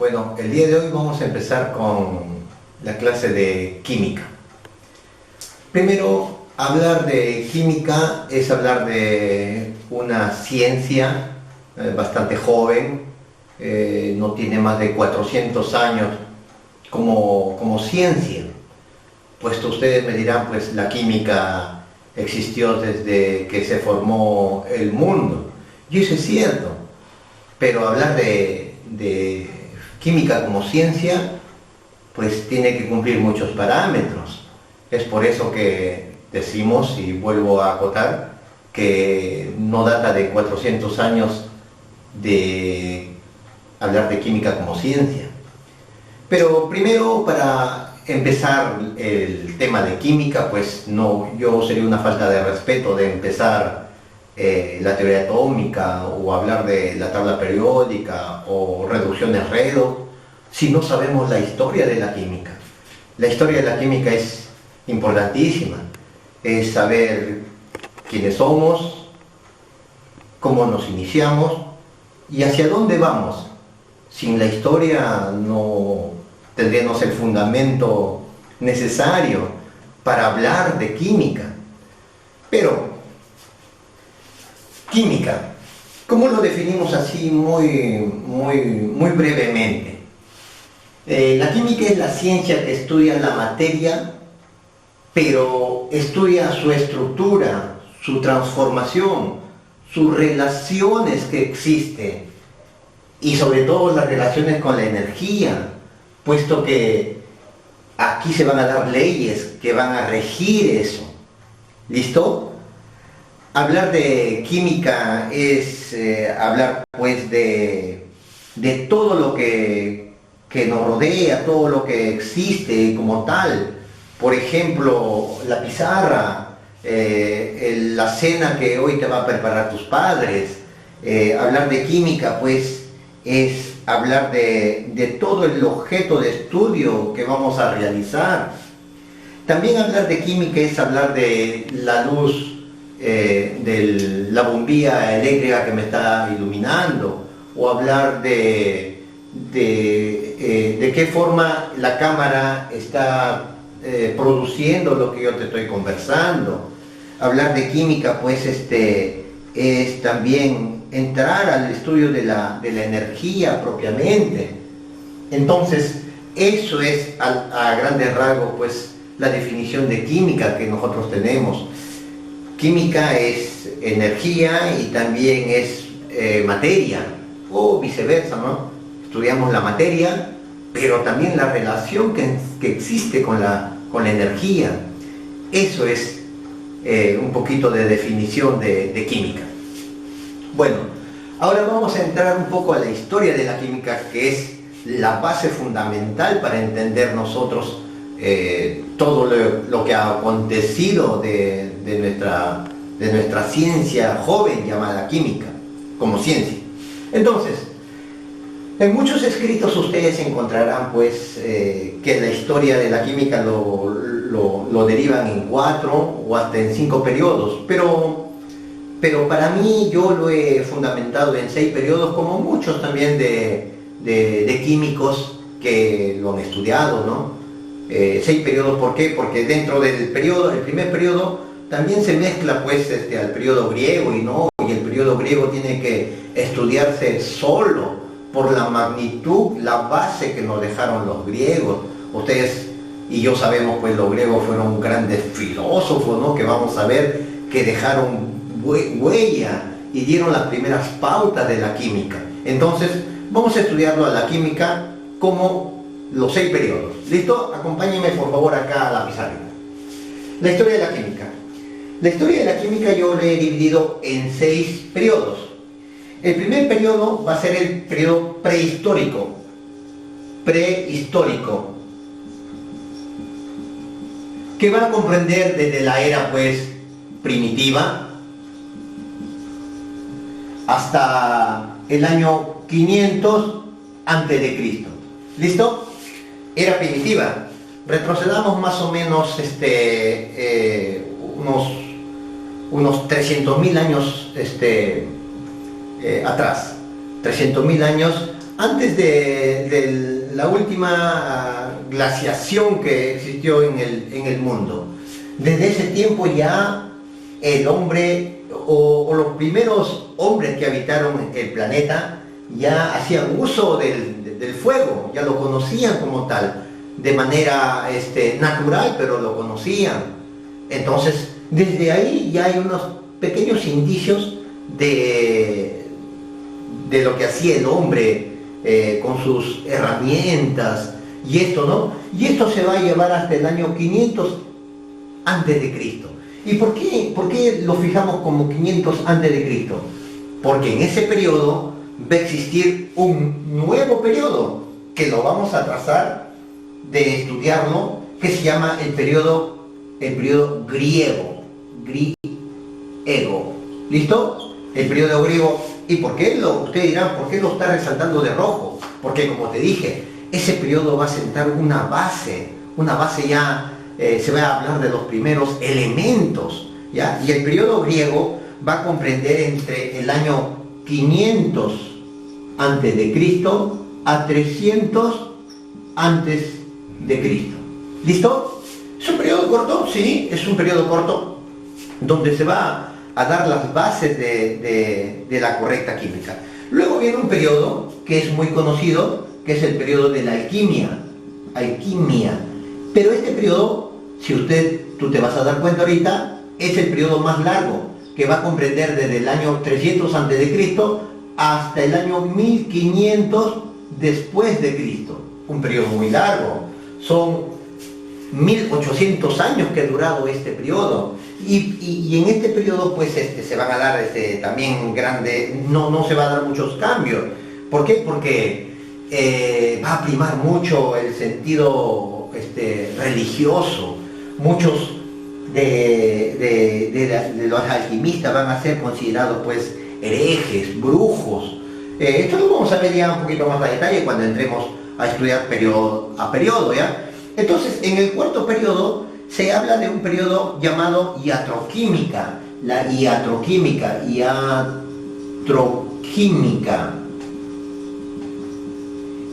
Bueno, el día de hoy vamos a empezar con la clase de química. Primero, hablar de química es hablar de una ciencia bastante joven, no tiene más de 400 años como ciencia. Puesto ustedes me dirán, pues la química existió desde que se formó el mundo. Y eso es cierto, pero hablar de química como ciencia, pues tiene que cumplir muchos parámetros. Es por eso que decimos, y vuelvo a acotar, que no data de 400 años de hablar de química como ciencia. Pero primero, para empezar el tema de química, pues yo sería una falta de respeto de empezar la teoría atómica o hablar de la tabla periódica o reducciones redox si no sabemos la historia de la química. La historia de la química es importantísima, es saber quiénes somos, cómo nos iniciamos y hacia dónde vamos. Sin la historia no tendríamos el fundamento necesario para hablar de química. Pero química, ¿cómo lo definimos así muy brevemente? La química es la ciencia que estudia la materia, pero estudia su estructura, su transformación, sus relaciones que existen y sobre todo las relaciones con la energía, puesto que aquí se van a dar leyes que van a regir eso. ¿Listo? Hablar de química es hablar pues de todo lo que nos rodea, todo lo que existe como tal. Por ejemplo, la pizarra, la cena que hoy te va a preparar tus padres. Hablar de química pues es hablar de todo el objeto de estudio que vamos a realizar. También hablar de química es hablar de la luz, de la bombilla eléctrica que me está iluminando, o hablar de qué forma la cámara está produciendo lo que yo te estoy conversando. Hablar de química pues es también entrar al estudio de la energía propiamente. Entonces eso es a grandes rasgos pues la definición de química que nosotros tenemos. Química es energía y también es materia, o viceversa, ¿no? Estudiamos la materia, pero también la relación que existe con la energía. Eso es un poquito de definición de química. Bueno, ahora vamos a entrar un poco a la historia de la química, que es la base fundamental para entender nosotros todo lo que ha acontecido de nuestra ciencia joven llamada química, como ciencia. Entonces, en muchos escritos ustedes encontrarán pues que la historia de la química lo derivan en 4 o hasta en 5 periodos, pero para mí yo lo he fundamentado en 6 periodos, como muchos también de químicos que lo han estudiado, ¿no? 6 periodos, ¿por qué? Porque dentro del periodo, el primer periodo, también se mezcla pues al periodo griego y el periodo griego tiene que estudiarse solo por la magnitud, la base que nos dejaron los griegos. Ustedes y yo sabemos pues los griegos fueron grandes filósofos, ¿no? Que vamos a ver que dejaron huella y dieron las primeras pautas de la química. Entonces vamos a estudiarlo a la química como los 6 periodos. ¿Listo? Acompáñenme por favor acá a la pizarra. La historia de la química. La historia de la química yo la he dividido en 6 periodos. El primer periodo va a ser el periodo prehistórico, que va a comprender desde la era pues primitiva hasta el año 500 antes de Cristo. ¿Listo? Era primitiva. Retrocedamos más o menos unos 300.000 años atrás. 300.000 años antes de la última glaciación que existió en el mundo. Desde ese tiempo ya el hombre o los primeros hombres que habitaron el planeta ya hacían uso del fuego, ya lo conocían como tal, de manera natural, pero lo conocían. Entonces, desde ahí ya hay unos pequeños indicios de lo que hacía el hombre con sus herramientas y esto, ¿no? Y esto se va a llevar hasta el año 500 antes de Cristo. ¿Y por qué lo fijamos como 500 antes de Cristo? Porque en ese periodo va a existir un nuevo periodo que lo vamos a trazar de estudiarlo, que se llama el periodo griego. ¿Listo? El periodo griego. ¿Y por qué ustedes dirán, por qué lo está resaltando de rojo? Porque como te dije, ese periodo va a sentar una base ya, se va a hablar de los primeros elementos, ¿ya? Y el periodo griego va a comprender entre el año 500 antes de Cristo a 300 antes de Cristo. ¿Listo? ¿Es un periodo corto? Sí, es un periodo corto donde se va a dar las bases de la correcta química. Luego viene un periodo que es muy conocido, que es el periodo de la alquimia. Pero este periodo, si tú te vas a dar cuenta ahorita, es el periodo más largo, que va a comprender desde el año 300 antes de Cristo hasta el año 1500 después de Cristo. Un periodo muy largo. Son 1800 años que ha durado este periodo. Y en este periodo pues se van a dar también no se va a dar muchos cambios. ¿Por qué? Porque va a primar mucho el sentido religioso. Muchos de los alquimistas van a ser considerados pues herejes, brujos. Esto lo vamos a ver ya un poquito más a detalle cuando entremos a estudiar periodo a periodo, ¿ya? Entonces, en el cuarto periodo se habla de un periodo llamado iatroquímica. La iatroquímica.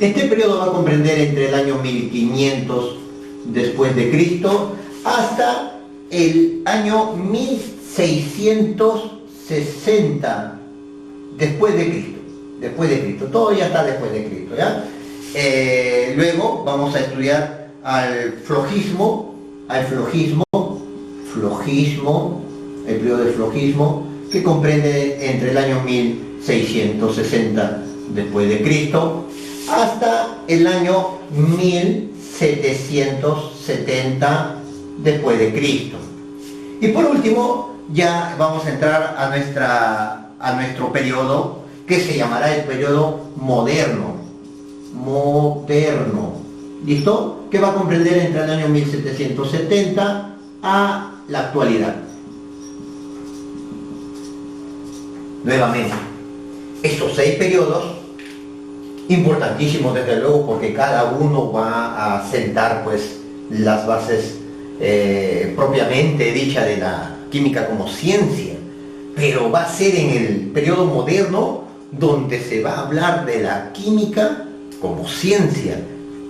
Este periodo va a comprender entre el año 1500 después de Cristo hasta el año 1660 después de Cristo. Todo ya está después de Cristo, ¿ya? Luego vamos a estudiar al flogismo, el periodo de flogismo, que comprende entre el año 1660 después de Cristo hasta el año 1770 después de Cristo. Y por último, ya vamos a entrar a nuestro periodo, que se llamará el periodo moderno. ¿Listo? Que va a comprender entre el año 1770 a la actualidad. Nuevamente, estos 6 periodos, importantísimos desde luego, porque cada uno va a sentar pues las bases propiamente dicha de la química como ciencia, pero va a ser en el periodo moderno donde se va a hablar de la química como ciencia,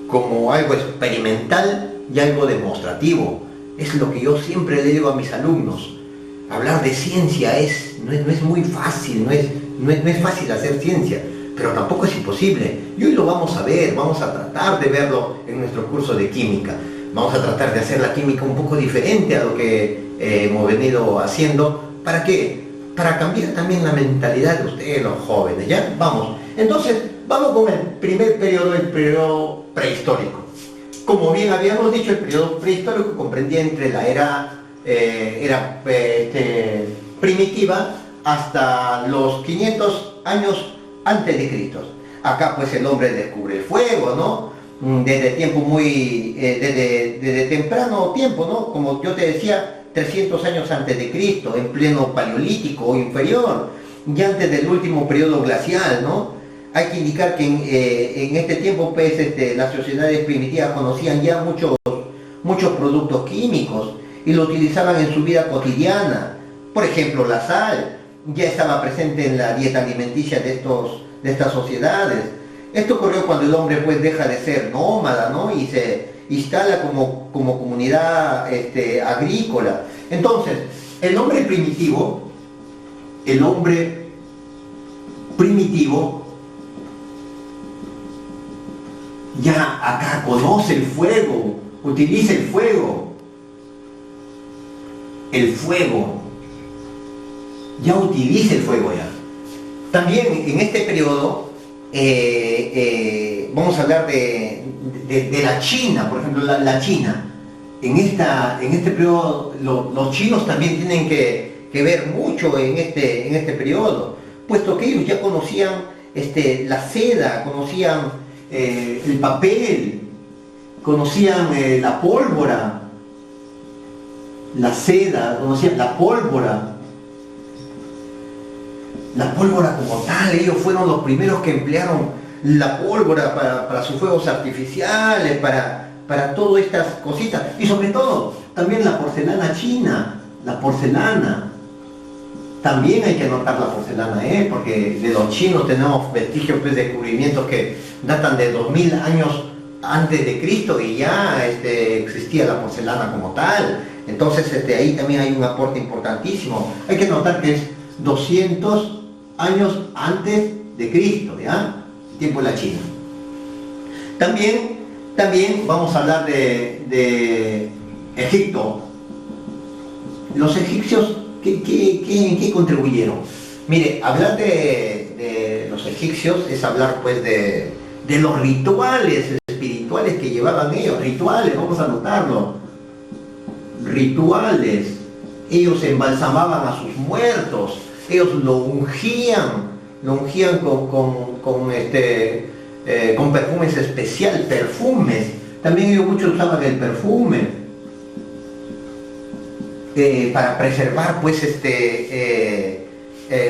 como algo experimental y algo demostrativo. Es lo que yo siempre le digo a mis alumnos. Hablar de ciencia no es muy fácil, no es fácil hacer ciencia, pero tampoco es imposible. Y hoy lo vamos a ver, vamos a tratar de verlo en nuestro curso de química. Vamos a tratar de hacer la química un poco diferente a lo que hemos venido haciendo. ¿Para qué? Para cambiar también la mentalidad de ustedes, los jóvenes, ¿ya? Vamos. Entonces, vamos con el primer periodo, el periodo prehistórico. Como bien habíamos dicho, el periodo prehistórico comprendía entre la era primitiva hasta los 500 años antes de Cristo. Acá pues el hombre descubre el fuego, ¿no? Desde temprano tiempo, ¿no? Como yo te decía, 300 años antes de Cristo, en pleno paleolítico o inferior, ya antes del último periodo glacial, ¿no? Hay que indicar que en este tiempo pues, las sociedades primitivas conocían ya muchos productos químicos y lo utilizaban en su vida cotidiana. Por ejemplo, la sal ya estaba presente en la dieta alimenticia de estas sociedades. Esto ocurrió cuando el hombre pues deja de ser nómada, ¿no? Y se instala como comunidad agrícola. Entonces, el hombre primitivo ya acá conoce el fuego, utiliza el fuego, ya utiliza el fuego ya. También en este periodo vamos a hablar de la China, por ejemplo, la China. En este periodo los chinos también tienen que ver mucho en este periodo, puesto que ellos ya conocían la seda, conocían el papel, conocían la pólvora, la seda, conocían la pólvora como tal. Ellos fueron los primeros que emplearon la pólvora para sus fuegos artificiales, para todas estas cositas. Y sobre todo, también la porcelana china, la porcelana. También hay que anotar la porcelana, porque de los chinos tenemos vestigios, pues, descubrimientos que datan de 2000 años antes de Cristo y ya existía la porcelana como tal. Entonces ahí también hay un aporte importantísimo. Hay que notar que es 200 años antes de Cristo, ¿ya? Tiempo de la China. También vamos a hablar de Egipto. Los egipcios, ¿en qué contribuyeron? Mire, hablar de los egipcios es hablar pues de los rituales espirituales que llevaban ellos. Rituales, vamos a anotarlo. Rituales. Ellos embalsamaban a sus muertos. Ellos lo ungían con perfumes especiales, perfumes. También ellos muchos usaban el perfume para preservar pues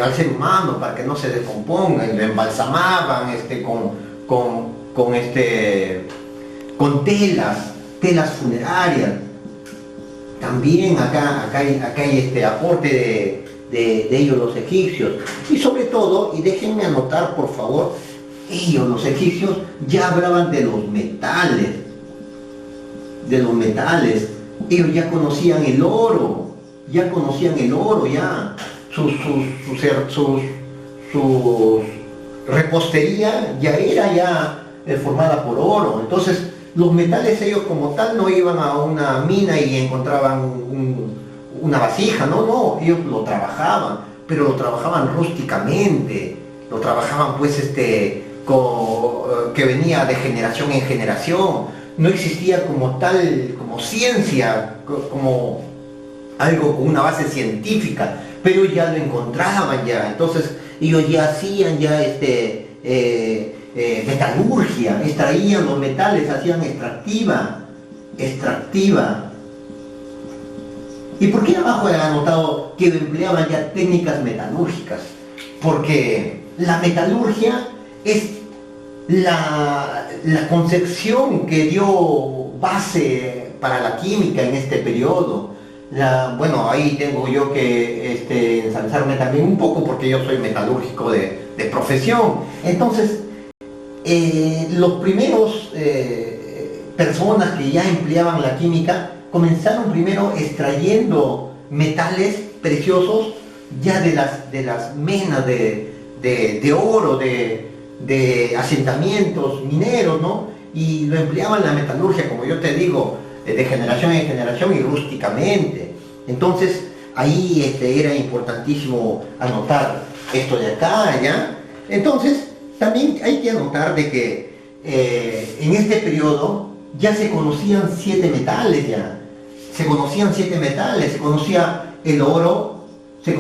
al ser humano, para que no se descomponga, y lo embalsamaban con telas funerarias. También acá hay aporte de ellos los egipcios. Y sobre todo, y déjenme anotar por favor, ellos los egipcios ya hablaban de los metales. Ellos ya conocían el oro, su repostería ya era formada por oro. Entonces los metales, ellos como tal no iban a una mina y encontraban una vasija, no, ellos lo trabajaban, pero lo trabajaban rústicamente, lo trabajaban pues que venía de generación en generación. No existía como tal, como ciencia, como algo con una base científica, pero ya lo encontraban ya. Entonces ellos ya hacían metalurgia, extraían los metales, hacían extractiva. ¿Y por qué abajo he anotado que empleaban ya técnicas metalúrgicas? Porque la metalurgia es la concepción que dio base para la química en este periodo. Bueno, ahí tengo yo que ensalzarme también un poco, porque yo soy metalúrgico de profesión. Entonces, los primeros personas que ya empleaban la química comenzaron primero extrayendo metales preciosos ya de las menas de oro, de asentamientos mineros, ¿no? Y lo empleaban en la metalurgia, como yo te digo, de generación en generación y rústicamente. Entonces ahí era importantísimo anotar esto de acá, ¿ya? Entonces también hay que anotar de que en este periodo ya se conocían 7 metales ya. Se conocía el oro, se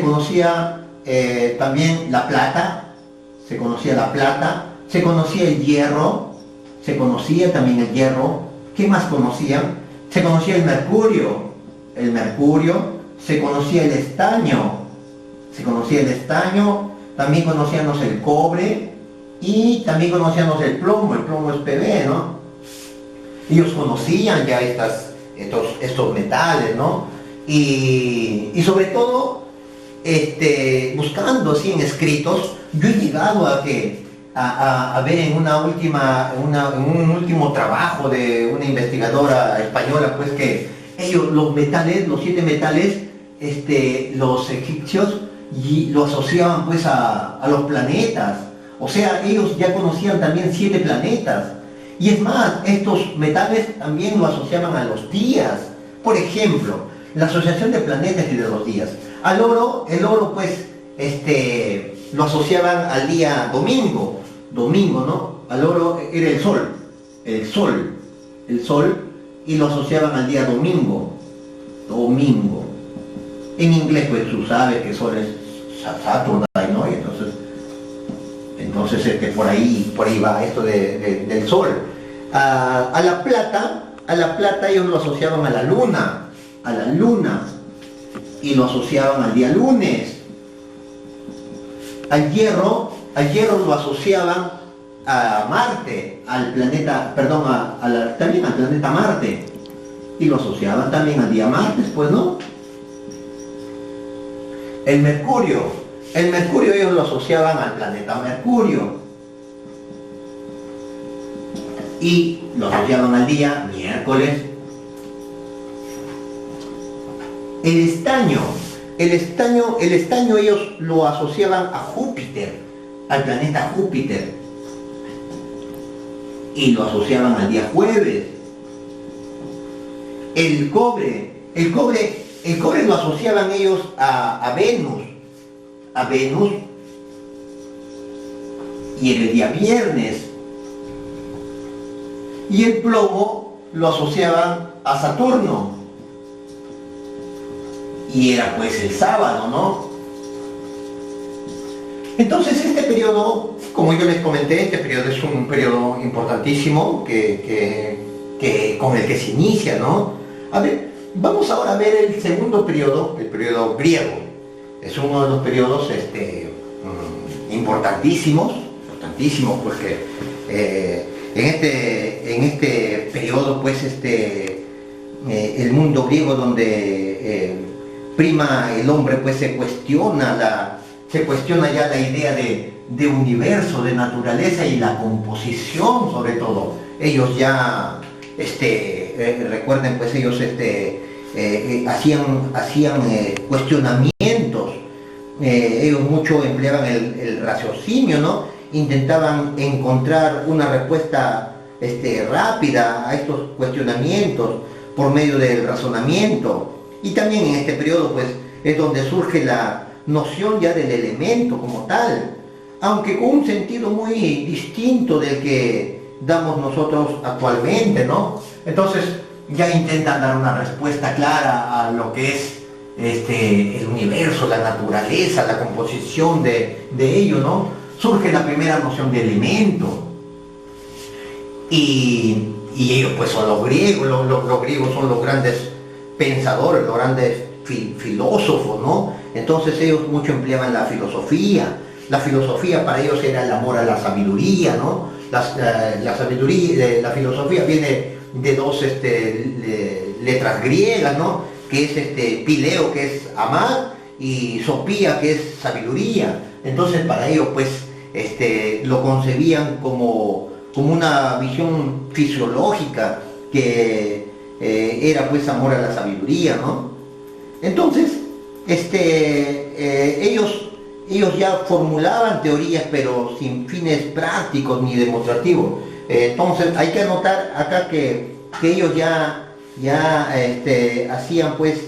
conocía también la plata, se conocía el hierro, ¿qué más conocían? Se conocía el mercurio, se conocía el estaño, también conocíamos el cobre y también conocíamos el plomo es Pb, ¿no? Ellos conocían ya estos metales, ¿no? Y sobre todo, buscando así en escritos, yo he llegado a que a ver en en un último trabajo de una investigadora española, pues que ellos, los metales, los 7 metales, los egipcios lo asociaban pues a los planetas. O sea, ellos ya conocían también 7 planetas. Y es más, estos metales también lo asociaban a los días. Por ejemplo, la asociación de planetas y de los días. Al oro, el oro pues, lo asociaban al día domingo, ¿no? Al oro era el sol, y lo asociaban al día domingo. En inglés pues tú sabes que el sol es Saturday, ¿no? Y entonces por ahí va esto del sol. A la plata ellos lo asociaban a la luna, y lo asociaban al día lunes. Al hierro lo asociaban a Marte, al planeta, perdón, también al planeta Marte, y lo asociaban también al día martes, pues, ¿no? El mercurio ellos lo asociaban al planeta Mercurio, y lo asociaban al día miércoles. El estaño ellos lo asociaban a Júpiter, al planeta Júpiter, y lo asociaban al día jueves. El cobre lo asociaban ellos a Venus, y era el día viernes. Y el plomo lo asociaban a Saturno, y era pues el sábado, ¿no? Entonces este periodo, como yo les comenté, este periodo es un periodo importantísimo con el que se inicia, ¿no? A ver, vamos ahora a ver el segundo periodo, el periodo griego. Es uno de los periodos importantísimos, porque en este periodo pues el mundo griego donde prima el hombre, pues se cuestiona ya la idea de universo, de naturaleza y la composición sobre todo. Ellos ya recuerden, pues ellos hacían cuestionamientos. Ellos mucho empleaban el raciocinio, ¿no? Intentaban encontrar una respuesta rápida a estos cuestionamientos por medio del razonamiento. Y también en este periodo pues es donde surge la noción ya del elemento como tal, aunque con un sentido muy distinto del que damos nosotros actualmente, ¿no? Entonces ya intentan dar una respuesta clara a lo que es el universo, la naturaleza, la composición de ello, ¿no? Surge la primera noción de elemento, y ellos pues son los griegos. Los griegos son los grandes pensadores, los grandes filósofos, ¿no? Entonces ellos mucho empleaban la filosofía. La filosofía para ellos era el amor a la sabiduría, ¿no? La filosofía viene de dos letras griegas, ¿no? Que es pileo, que es amar, y sopía, que es sabiduría. Entonces para ellos pues lo concebían como una visión fisiológica que era pues amor a la sabiduría, ¿no? Entonces ellos ya formulaban teorías, pero sin fines prácticos ni demostrativos. Entonces hay que anotar acá que ellos ya hacían pues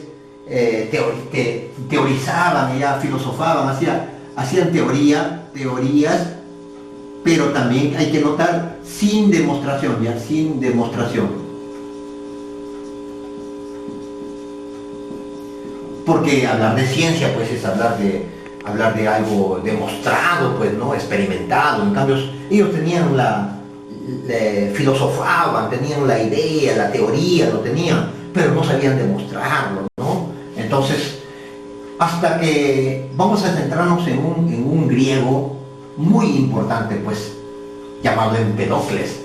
teorizaban, ya filosofaban, hacían teorías, pero también hay que notar sin demostración. Porque hablar de ciencia pues es hablar de algo demostrado, pues, ¿no? Experimentado. En cambio ellos tenían filosofaban, tenían la idea, la teoría, lo tenían, pero no sabían demostrarlo, ¿no? Entonces, hasta que vamos a centrarnos en un griego muy importante, pues, llamado Empedocles.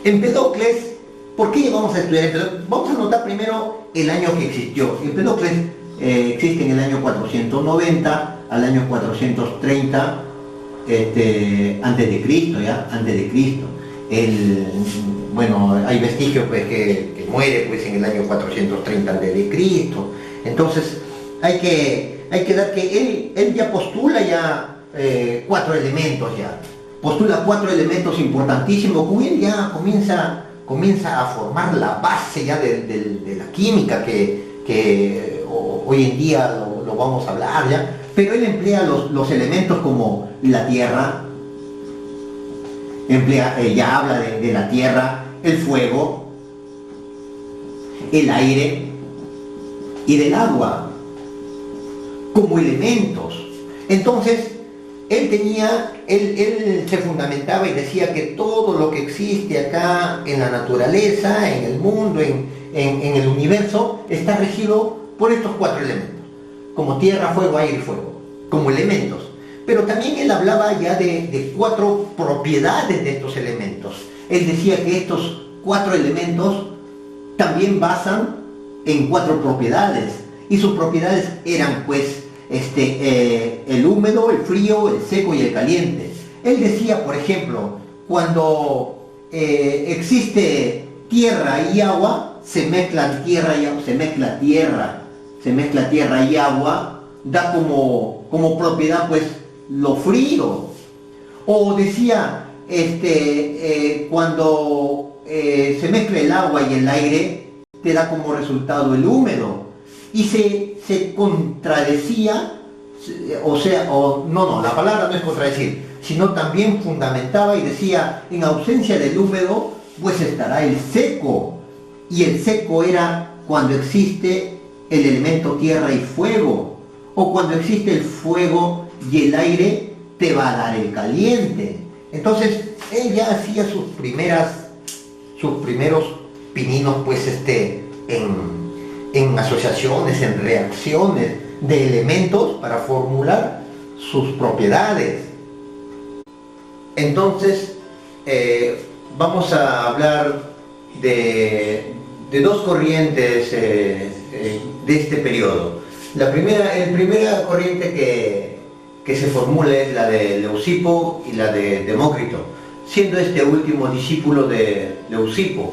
Empedocles, ¿por qué vamos a estudiar Empedocles? Vamos a notar primero el año que existió. Empedocles existe en el año 490 al año 430 antes de Cristo, ¿ya? Antes de Cristo. Bueno, hay vestigios pues, que muere pues, en el año 430 antes de Cristo. Entonces, hay que dar que él ya postula ya 4 elementos ya. Postula 4 elementos importantísimos, con él ya comienza a formar la base ya de la química que hoy en día lo vamos a hablar ya. Pero él emplea los elementos como la tierra, ya habla de la tierra, el fuego, el aire y del agua como elementos. Entonces, él se fundamentaba y decía que todo lo que existe acá en la naturaleza, en el mundo, en el universo, está regido por estos 4 elementos, como tierra, fuego, aire y fuego, como elementos. Pero también él hablaba ya de 4 propiedades de estos elementos. Él decía que estos 4 elementos también basan en 4 propiedades, y sus propiedades eran pues el húmedo, el frío, el seco y el caliente. Él decía, por ejemplo, cuando existe tierra y agua, se mezcla tierra y agua, da como propiedad pues lo frío. O decía, cuando se mezcla el agua y el aire, te da como resultado el húmedo. Y se contradecía, la palabra no es contradecir, sino también fundamentaba y decía, en ausencia del húmedo, pues estará el seco. Y el seco era cuando existe el elemento tierra y fuego, o cuando existe el fuego y el aire, te va a dar el caliente. Entonces, él ya hacía sus primeros pininos, pues, en asociaciones, en reacciones de elementos para formular sus propiedades. Entonces, vamos a hablar de 2 corrientes de este periodo. La primera corriente que se formula es la de Leucipo y la de Demócrito, siendo este último discípulo de Leucipo,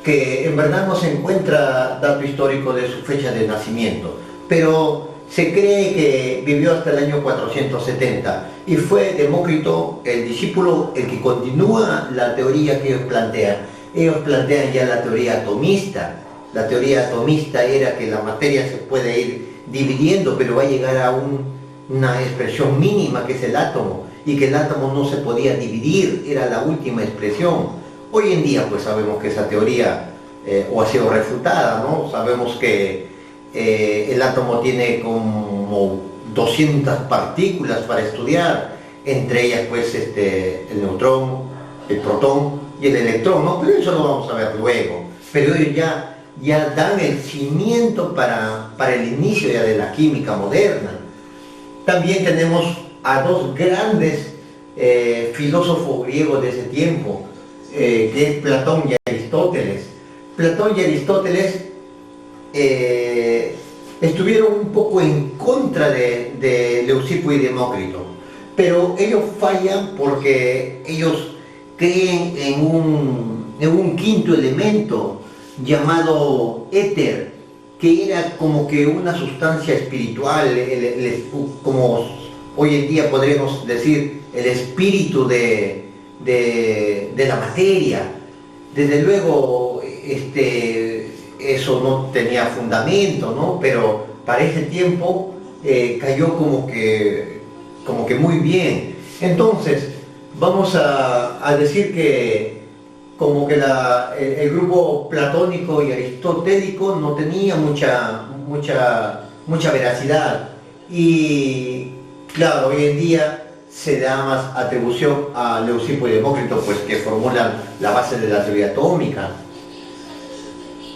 que en verdad no se encuentra dato histórico de su fecha de nacimiento, pero se cree que vivió hasta el año 470, y fue Demócrito el discípulo el que continúa la teoría que ellos plantean. Ellos plantean ya la teoría atomista. La teoría atomista era que la materia se puede ir dividiendo, pero va a llegar a una expresión mínima que es el átomo, y que el átomo no se podía dividir, era la última expresión. Hoy en día pues sabemos que esa teoría o ha sido refutada, ¿no? Sabemos que el átomo tiene como 200 partículas para estudiar, entre ellas pues el neutrón, el protón y el electrón, ¿no? Pero eso lo vamos a ver luego. Pero ellos ya dan el cimiento para el inicio ya de la química moderna. También tenemos a 2 grandes filósofos griegos de ese tiempo, que es Platón y Aristóteles. Platón y Aristóteles estuvieron un poco en contra de Leucipo y Demócrito, pero ellos fallan porque ellos creen en un quinto elemento llamado éter, que era como que una sustancia espiritual, como hoy en día podríamos decir el espíritu de la materia. Desde luego eso no tenía fundamento, ¿no? Pero para ese tiempo cayó como que muy bien. Entonces vamos a decir que como que el grupo platónico y aristotélico no tenía mucha veracidad, y claro, hoy en día se da más atribución a Leucipo y Demócrito, pues, que formulan la base de la teoría atómica.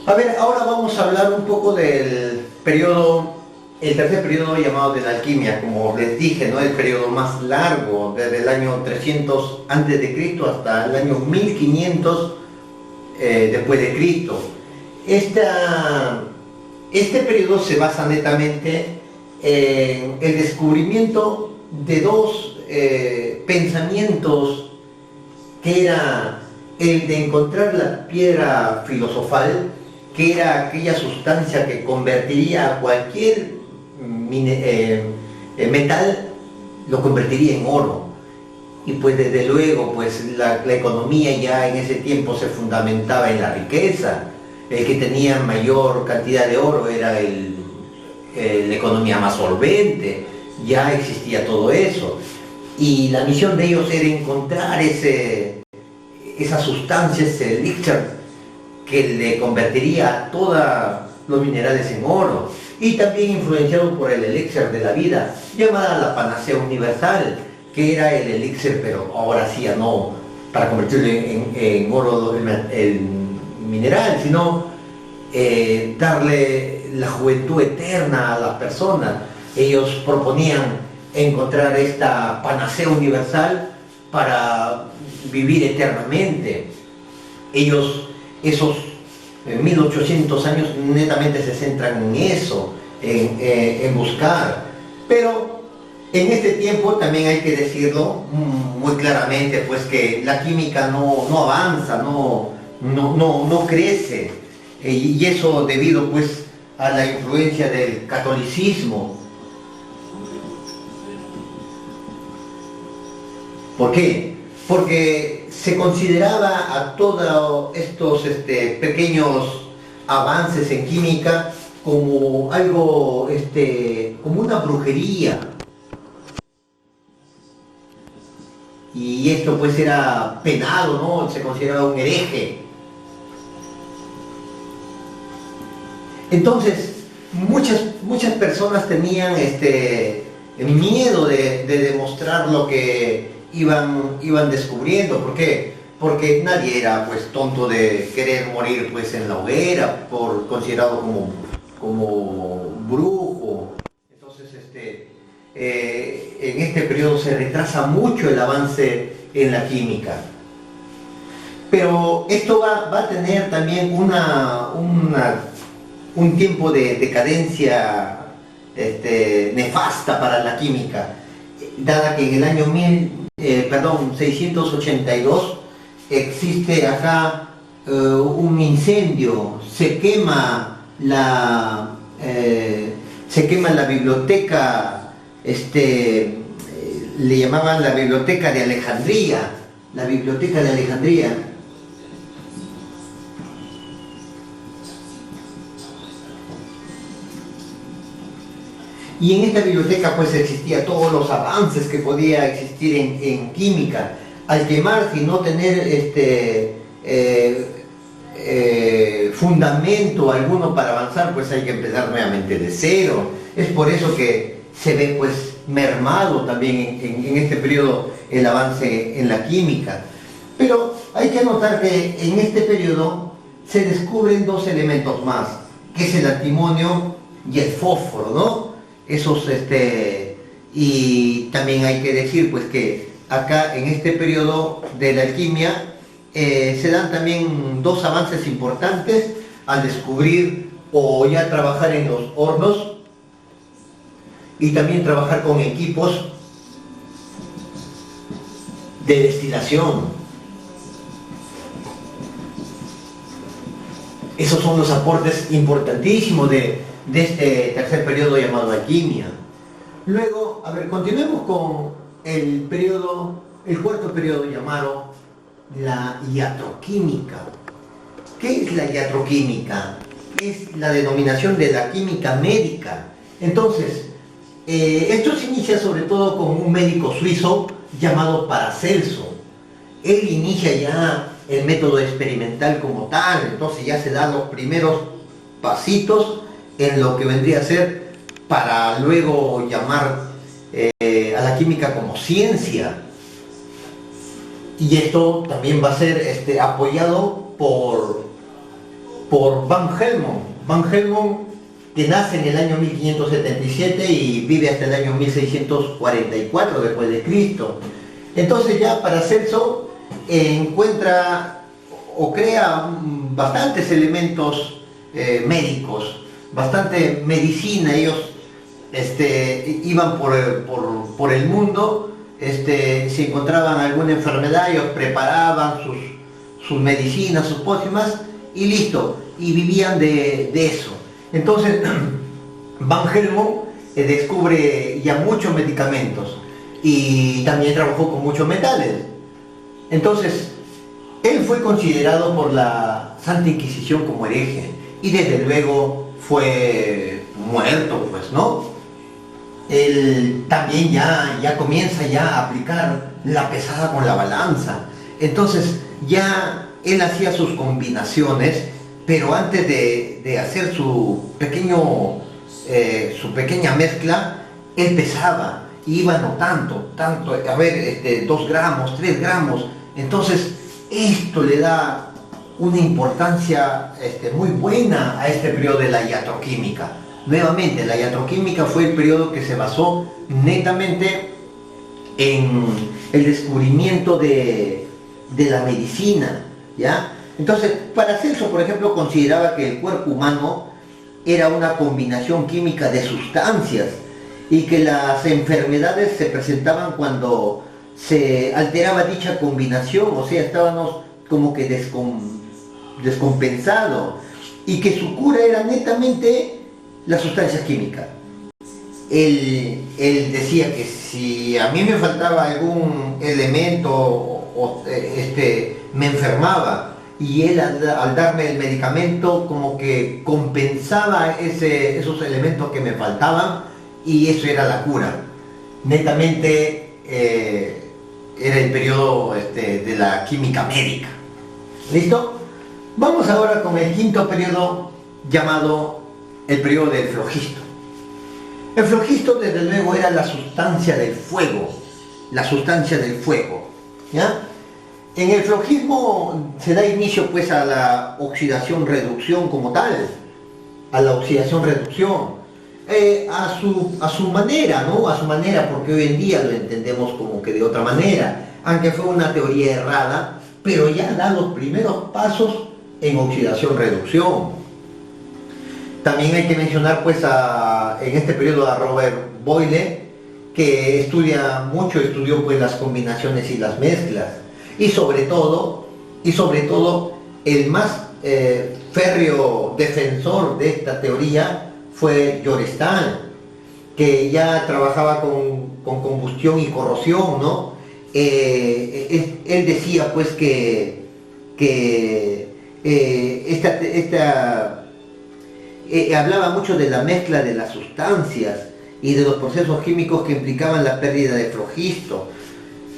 A ver, ahora vamos a hablar un poco del periodo, el tercer periodo llamado de la alquimia, como les dije, ¿no? El periodo más largo, desde el año 300 antes de Cristo hasta el año 1500 después de Cristo. Este periodo se basa netamente en el descubrimiento de dos pensamientos que era el de encontrar la piedra filosofal, que era aquella sustancia que convertiría a cualquier metal, lo convertiría en oro. Y pues desde luego pues la economía ya en ese tiempo se fundamentaba en la riqueza. El que tenía mayor cantidad de oro era la economía más solvente, ya existía todo eso. Y la misión de ellos era encontrar esa sustancia, ese elixir que le convertiría a todos los minerales en oro. Y también influenciado por el elixir de la vida, llamada la panacea universal, que era el elixir, pero ahora sí ya no para convertirlo en oro el mineral, sino darle la juventud eterna a las personas. Ellos proponían encontrar esta panacea universal para vivir eternamente. Ellos, esos 1800 años, netamente se centran en eso, en buscar. Pero en este tiempo también hay que decirlo muy claramente, pues que la química no avanza, no crece. Y eso debido pues a la influencia del catolicismo. ¿Por qué? Porque se consideraba a todos estos pequeños avances en química como algo, como una brujería. Y esto pues era penado, ¿no? Se consideraba un hereje. Entonces, muchas personas tenían miedo de demostrar lo que iban descubriendo. ¿Por qué? Porque nadie era pues tonto de querer morir pues en la hoguera, considerado como brujo. Entonces en este periodo se retrasa mucho el avance en la química. Pero esto va a tener también un tiempo de decadencia nefasta para la química, dada que en el año 682 existe acá un incendio, se quema la biblioteca, le llamaban la biblioteca de Alejandría, Y en esta biblioteca pues existía todos los avances que podía existir en química. Al quemarse y no tener fundamento alguno para avanzar, pues hay que empezar nuevamente de cero. Es por eso que se ve pues mermado también en este periodo el avance en la química. Pero hay que notar que en este periodo se descubren dos elementos más, que es el antimonio y el fósforo, ¿no? Y también hay que decir pues que acá en este periodo de la alquimia se dan también dos avances importantes al descubrir o ya trabajar en los hornos y también trabajar con equipos de destilación. Esos son los aportes importantísimos de este tercer periodo llamado alquimia. Luego, a ver, continuemos con el cuarto periodo llamado la iatroquímica. ¿Qué es la iatroquímica? Es la denominación de la química médica. Entonces, esto se inicia sobre todo con un médico suizo llamado Paracelso. Él inicia ya el método experimental como tal, entonces ya se dan los primeros pasitos en lo que vendría a ser para luego llamar a la química como ciencia. Y esto también va a ser apoyado por Van Helmont. Van Helmont, que nace en el año 1577 y vive hasta el año 1644 después de Cristo. Entonces ya Paracelso encuentra o crea bastantes elementos médicos, bastante medicina. Ellos iban por el mundo si encontraban alguna enfermedad, ellos preparaban sus medicinas, sus pócimas y listo, y vivían de eso. Entonces, Van Helmont descubre ya muchos medicamentos y también trabajó con muchos metales. Entonces, él fue considerado por la Santa Inquisición como hereje y desde luego fue muerto, pues, ¿no? Él también ya comienza ya a aplicar la pesada con la balanza. Entonces ya él hacía sus combinaciones, pero antes de hacer su pequeña mezcla, él pesaba, iba anotando, tanto, a ver, 2 gramos, 3 gramos. Entonces esto le da una importancia muy buena a este periodo de la iatroquímica. Nuevamente, la iatroquímica fue el periodo que se basó netamente en el descubrimiento de la medicina, ¿ya? Entonces, Paracelso, por ejemplo, consideraba que el cuerpo humano era una combinación química de sustancias y que las enfermedades se presentaban cuando se alteraba dicha combinación, o sea, estábamos como que descompensados, y que su cura era netamente las sustancias químicas. Él decía que si a mí me faltaba algún elemento me enfermaba, y él al darme el medicamento como que compensaba esos elementos que me faltaban, y eso era la cura. Netamente era el periodo de la química médica. ¿Listo? Vamos ahora con el quinto periodo, llamado el periodo del flogisto. El flogisto, desde luego, era la sustancia del fuego, ¿ya? En el flogismo se da inicio pues a la oxidación-reducción como tal, a su manera, ¿no? A su manera, porque hoy en día lo entendemos como que de otra manera, aunque fue una teoría errada, pero ya da los primeros pasos en oxidación-reducción. También hay que mencionar pues en este periodo a Robert Boyle, que estudió pues las combinaciones y las mezclas, y sobre todo el más férreo defensor de esta teoría fue Jorestan, que ya trabajaba con combustión y corrosión, ¿no? Él decía pues que hablaba mucho de la mezcla de las sustancias y de los procesos químicos que implicaban la pérdida de flogisto.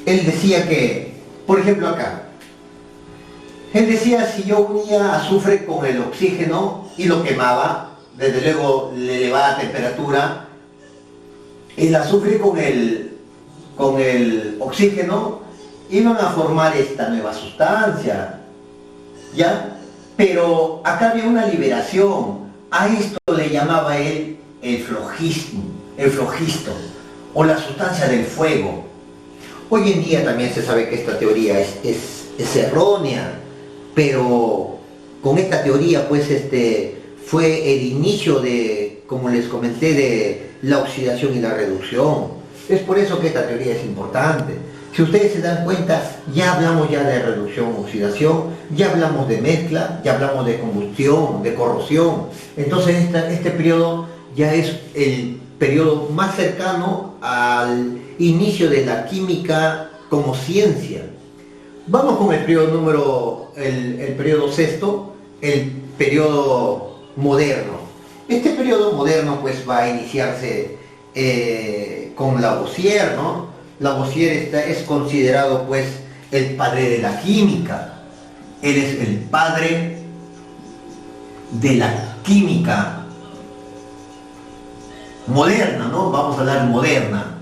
Él decía que, por ejemplo acá, él decía, si yo unía azufre con el oxígeno y lo quemaba, desde luego le elevaba temperatura, el azufre con el oxígeno iban a formar esta nueva sustancia, ¿ya? Pero acá había una liberación. A esto le llamaba él el flogisto, o la sustancia del fuego. Hoy en día también se sabe que esta teoría es errónea, pero con esta teoría pues fue el inicio de, como les comenté, de la oxidación y la reducción. Es por eso que esta teoría es importante. Si ustedes se dan cuenta, ya hablamos ya de reducción, oxidación, ya hablamos de mezcla, ya hablamos de combustión, de corrosión. Entonces este periodo ya es el periodo más cercano al inicio de la química como ciencia. Vamos con el periodo el periodo sexto, el periodo moderno. Este periodo moderno pues va a iniciarse con Lavoisier, ¿no? Lavoisier es considerado pues el padre de la química. Él es el padre de la química moderna, ¿no? Vamos a hablar moderna.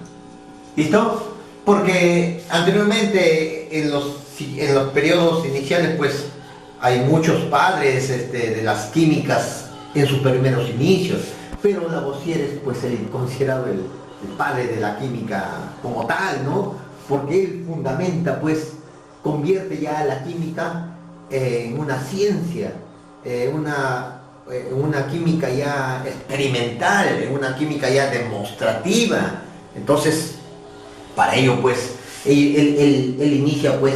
¿Listo? Porque anteriormente en los periodos iniciales pues hay muchos padres de las químicas en sus primeros inicios, pero Lavoisier es pues considerado el padre de la química como tal, ¿no? Porque él fundamenta, pues, convierte ya la química en una ciencia, una química ya experimental, en una química ya demostrativa. Entonces, para ello, pues, Él inicia pues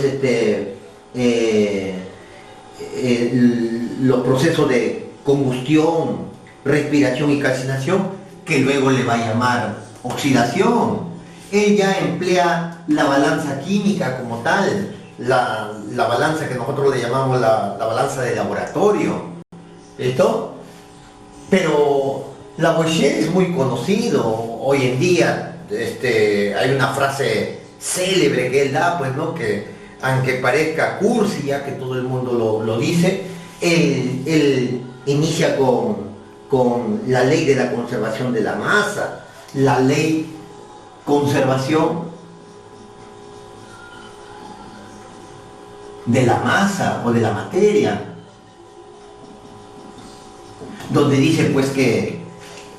los procesos de combustión, respiración y calcinación, que luego le va a llamar oxidación. Él ya emplea la balanza química como tal, la balanza que nosotros le llamamos la balanza de laboratorio. ¿Listo? Pero Lavoisier es muy conocido hoy en día. Hay una frase célebre que él da, pues, ¿no? Que aunque parezca cursi, ya que todo el mundo lo dice, él inicia con la ley de la conservación de la masa, la ley conservación de la masa o de la materia, donde dice pues que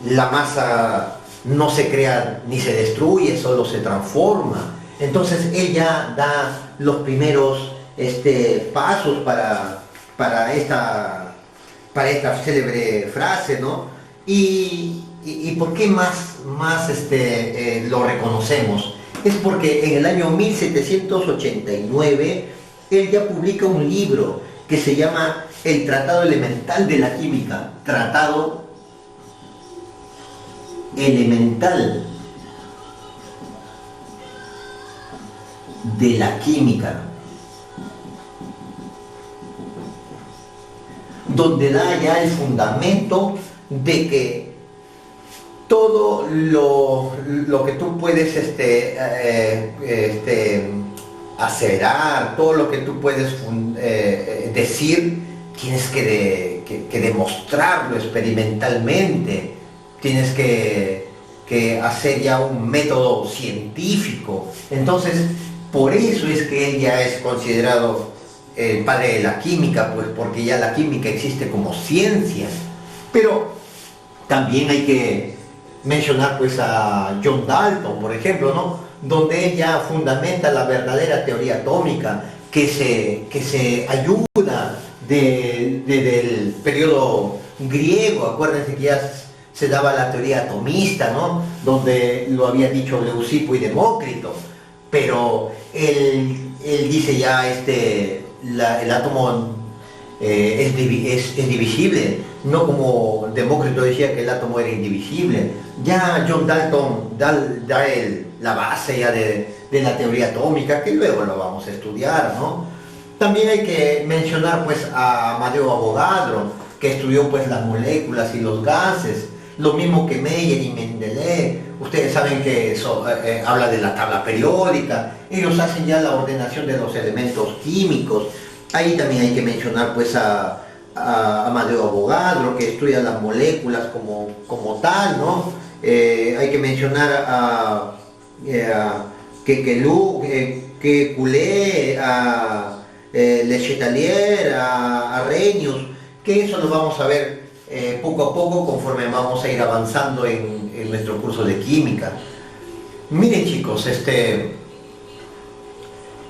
la masa no se crea ni se destruye, solo se transforma. Entonces ella da los primeros pasos para esta célebre frase, ¿no? Y ¿por qué más lo reconocemos? Es porque en el año 1789 él ya publica un libro que se llama El Tratado Elemental de la Química. Tratado Elemental de la Química, donde da ya el fundamento de que todo lo que tú puedes aseverar, todo lo que tú puedes decir, tienes que demostrarlo experimentalmente, tienes que hacer ya un método científico. Entonces, por eso es que él ya es considerado el padre de la química, pues porque ya la química existe como ciencia. Pero también hay que mencionar pues a John Dalton, por ejemplo, ¿no? Donde él ya fundamenta la verdadera teoría atómica, que se ayuda del periodo griego. Acuérdense que ya se daba la teoría atomista, ¿no? Donde lo había dicho Leucipo y Demócrito, pero él dice ya el átomo es divisible, no como Demócrito decía que el átomo era indivisible. Ya John Dalton da la base ya de la teoría atómica, que luego lo vamos a estudiar, ¿no? También hay que mencionar pues a Amadeo Avogadro, que estudió pues las moléculas y los gases, lo mismo que Meyer y Mendeley. Ustedes saben que eso habla de la tabla periódica. Ellos hacen ya la ordenación de los elementos químicos. Ahí también hay que mencionar pues a Amadeo Avogadro, que estudia las moléculas como tal, ¿no? Hay que mencionar a Kekulé, a Le Chatelier, a Arrhenius, que eso lo vamos a ver poco a poco conforme vamos a ir avanzando en nuestro curso de química. Miren chicos, esta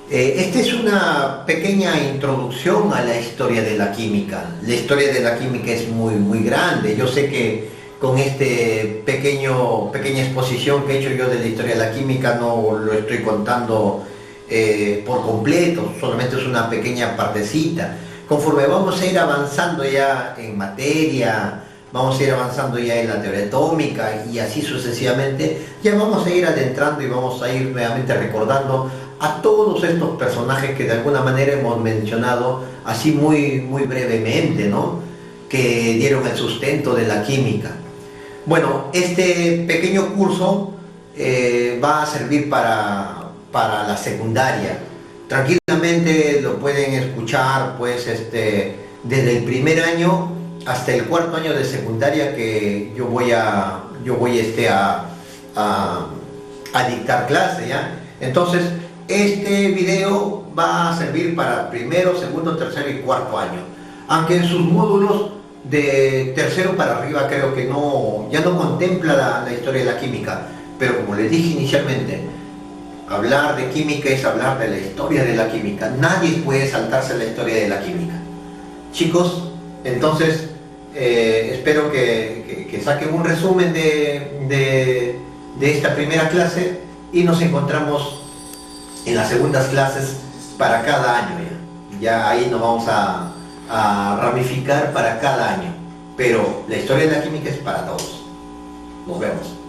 es una pequeña introducción a la historia de la química. La historia de la química es muy grande. Yo sé que con pequeña exposición que he hecho yo de la historia de la química no lo estoy contando por completo, solamente es una pequeña partecita. Conforme vamos a ir avanzando ya en materia, vamos a ir avanzando ya en la teoría atómica y así sucesivamente, ya vamos a ir adentrando y vamos a ir nuevamente recordando a todos estos personajes que de alguna manera hemos mencionado así muy brevemente, ¿no? Que dieron el sustento de la química. Bueno, este pequeño curso va a servir para la secundaria. Tranquilamente lo pueden escuchar pues desde el primer año hasta el cuarto año de secundaria, que yo voy a dictar clase, ¿ya? Entonces este video va a servir para primero, segundo, tercero y cuarto año, aunque en sus módulos de tercero para arriba creo que ya no contempla la historia de la química, pero como les dije inicialmente, hablar de química es hablar de la historia de la química. Nadie puede saltarse la historia de la química. Chicos, entonces espero que saquen un resumen de esta primera clase y nos encontramos en las segundas clases para cada año ya. Ya ahí nos vamos a ramificar para cada año. Pero la historia de la química es para todos. Nos vemos.